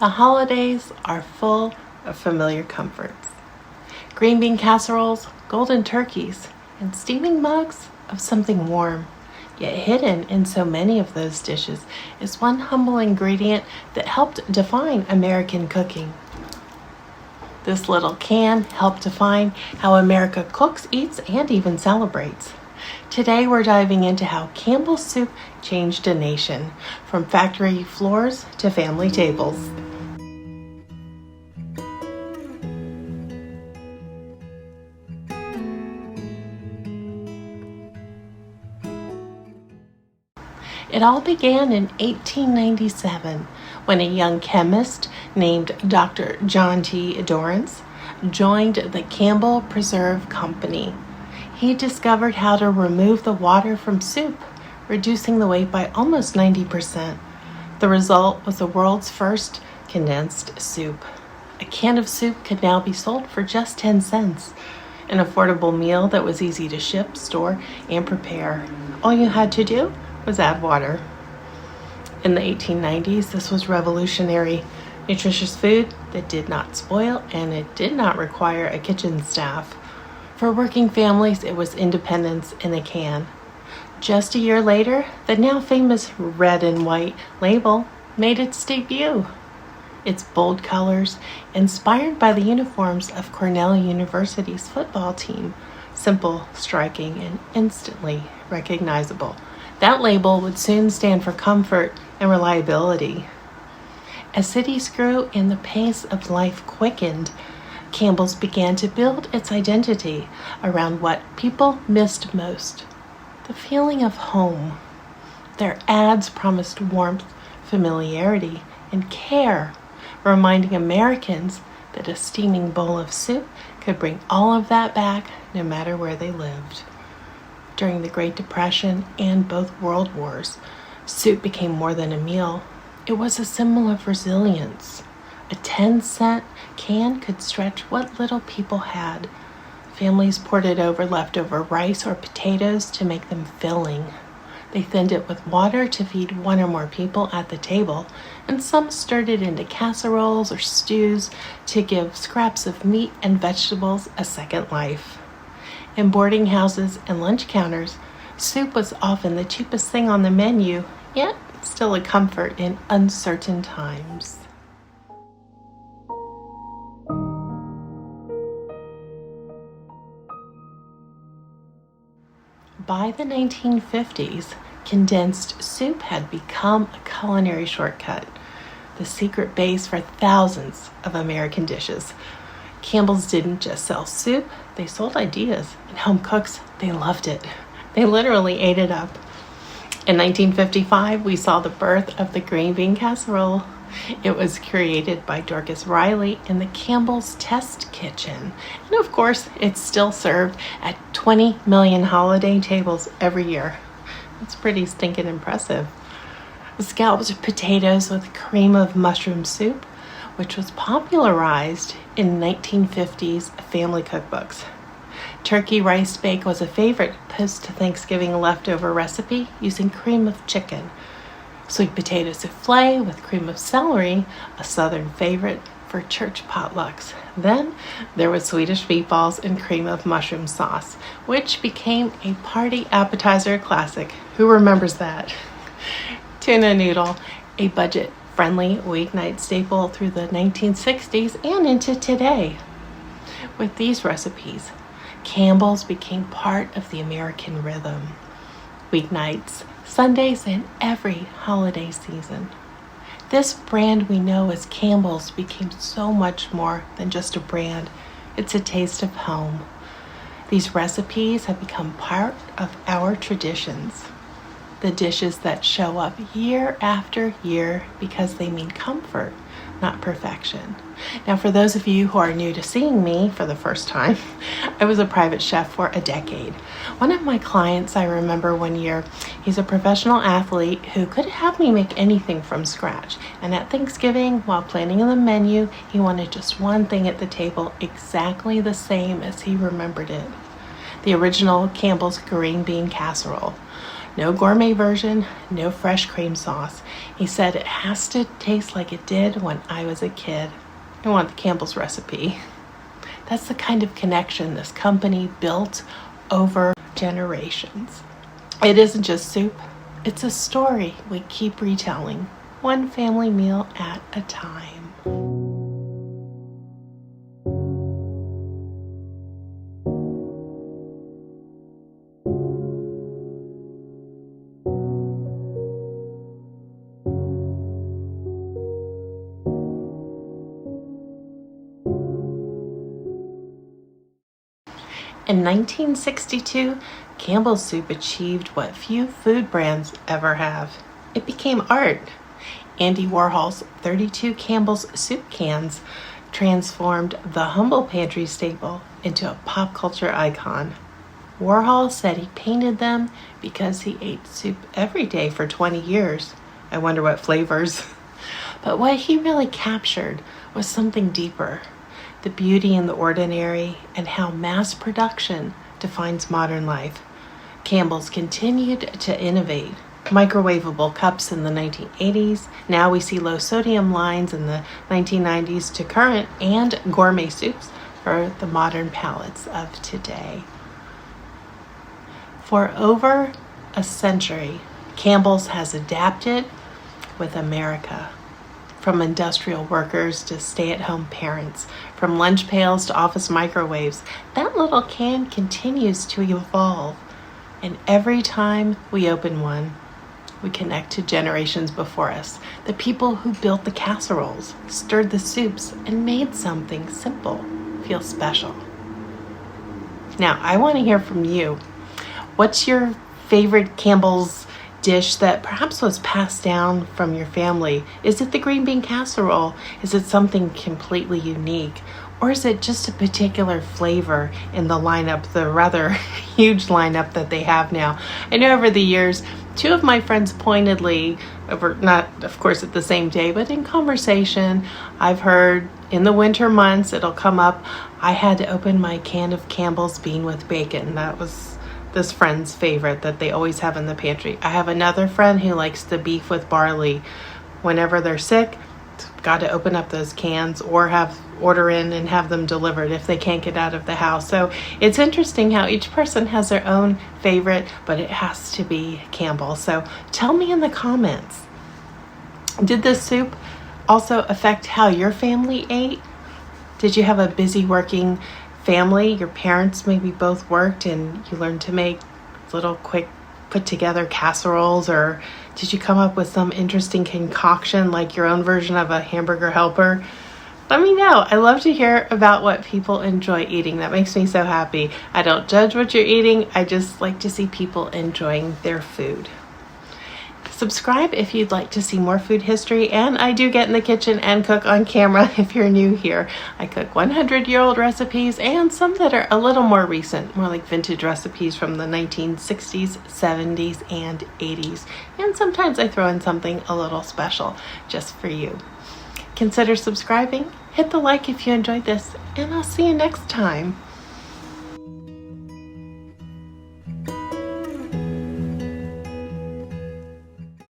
The holidays are full of familiar comforts. Green bean casseroles, golden turkeys, and steaming mugs of something warm. Yet hidden in so many of those dishes is one humble ingredient that helped define American cooking. This little can helped define how America cooks, eats, and even celebrates. Today we're diving into how Campbell's soup changed a nation, from factory floors to family tables. It all began in 1897 when a young chemist named Dr. John T. Dorrance joined the Campbell Preserve Company. He discovered how to remove the water from soup, reducing the weight by almost 90%. The result was the world's first condensed soup. A can of soup could now be sold for just 10 cents, an affordable meal that was easy to ship, store, and prepare. All you had to do was add water. In the 1890s, this was revolutionary. Nutritious food that did not spoil, and it did not require a kitchen staff. For working families, it was independence in a can. Just a year later, the now famous red and white label made its debut. Its bold colors, inspired by the uniforms of Cornell University's football team, simple, striking, and instantly recognizable. That label would soon stand for comfort and reliability. As cities grew and the pace of life quickened, Campbell's began to build its identity around what people missed most: the feeling of home. Their ads promised warmth, familiarity, and care, reminding Americans that a steaming bowl of soup could bring all of that back no matter where they lived. During the Great Depression and both World Wars, soup became more than a meal. It was a symbol of resilience. A 10-cent can could stretch what little people had. Families poured it over leftover rice or potatoes to make them filling. They thinned it with water to feed one or more people at the table, and some stirred it into casseroles or stews to give scraps of meat and vegetables a second life. In boarding houses and lunch counters, soup was often the cheapest thing on the menu, yet still a comfort in uncertain times. By the 1950s, condensed soup had become a culinary shortcut, the secret base for thousands of American dishes. Campbell's didn't just sell soup, they sold ideas, and home cooks, they loved it. They literally ate it up. In 1955, we saw the birth of the green bean casserole. It was created by Dorcas Riley in the Campbell's test kitchen. And of course, it's still served at 20 million holiday tables every year. It's pretty stinking impressive. Scalloped potatoes with cream of mushroom soup, which was popularized in 1950s family cookbooks. Turkey rice bake was a favorite post-Thanksgiving leftover recipe using cream of chicken. Sweet potato souffle with cream of celery, a southern favorite for church potlucks. Then there was Swedish meatballs and cream of mushroom sauce, which became a party appetizer classic. Who remembers that? Tuna noodle, a budget-friendly weeknight staple through the 1960s and into today. With these recipes, Campbell's became part of the American rhythm. Weeknights, Sundays, and every holiday season. This brand we know as Campbell's became so much more than just a brand. It's a taste of home. These recipes have become part of our traditions. The dishes that show up year after year because they mean comfort, not perfection. Now, for those of you who are new to seeing me for the first time, I was a private chef for a decade. One of my clients, I remember one year, he's a professional athlete who couldn't have me make anything from scratch. And at Thanksgiving, while planning the menu, he wanted just one thing at the table exactly the same as he remembered it. The original Campbell's green bean casserole. No gourmet version, no fresh cream sauce. He said it has to taste like it did when I was a kid. I want the Campbell's recipe. That's the kind of connection this company built over generations. It isn't just soup, it's a story we keep retelling, one family meal at a time. In 1962, Campbell's soup achieved what few food brands ever have. It became art. Andy Warhol's 32 Campbell's soup cans transformed the humble pantry staple into a pop culture icon. Warhol said he painted them because he ate soup every day for 20 years. I wonder what flavors. But what he really captured was something deeper. The beauty in the ordinary, and how mass production defines modern life. Campbell's continued to innovate. Microwavable cups in the 1980s, now we see low sodium lines in the 1990s to current, and gourmet soups for the modern palates of today. For over a century, Campbell's has adapted with America. From industrial workers to stay-at-home parents, from lunch pails to office microwaves, that little can continues to evolve. And every time we open one, we connect to generations before us, the people who built the casseroles, stirred the soups, and made something simple feel special. Now, I want to hear from you. What's your favorite Campbell's dish that perhaps was passed down from your family? Is it the green bean casserole? Is it something completely unique? Or is it just a particular flavor in the lineup, the rather huge lineup that they have now? I know over the years, two of my friends pointedly, over not of course at the same day, but in conversation, I've heard in the winter months it'll come up, I had to open my can of Campbell's bean with bacon. That was this friend's favorite that they always have in the pantry. I have another friend who likes the beef with barley. Whenever they're sick, got to open up those cans or order in and have them delivered if they can't get out of the house. So it's interesting how each person has their own favorite, but it has to be Campbell. So tell me in the comments, did this soup also affect how your family ate? Did you have a busy working family? Your parents maybe both worked and you learned to make little quick put together casseroles, or did you come up with some interesting concoction like your own version of a hamburger helper? Let me know. I love to hear about what people enjoy eating. That makes me so happy. I don't judge what you're eating. I just like to see people enjoying their food. Subscribe if you'd like to see more food history, and I do get in the kitchen and cook on camera if you're new here. I cook 100-year-old recipes and some that are a little more recent, more like vintage recipes from the 1960s, 70s, and 80s. And sometimes I throw in something a little special just for you. Consider subscribing, hit the like if you enjoyed this, and I'll see you next time.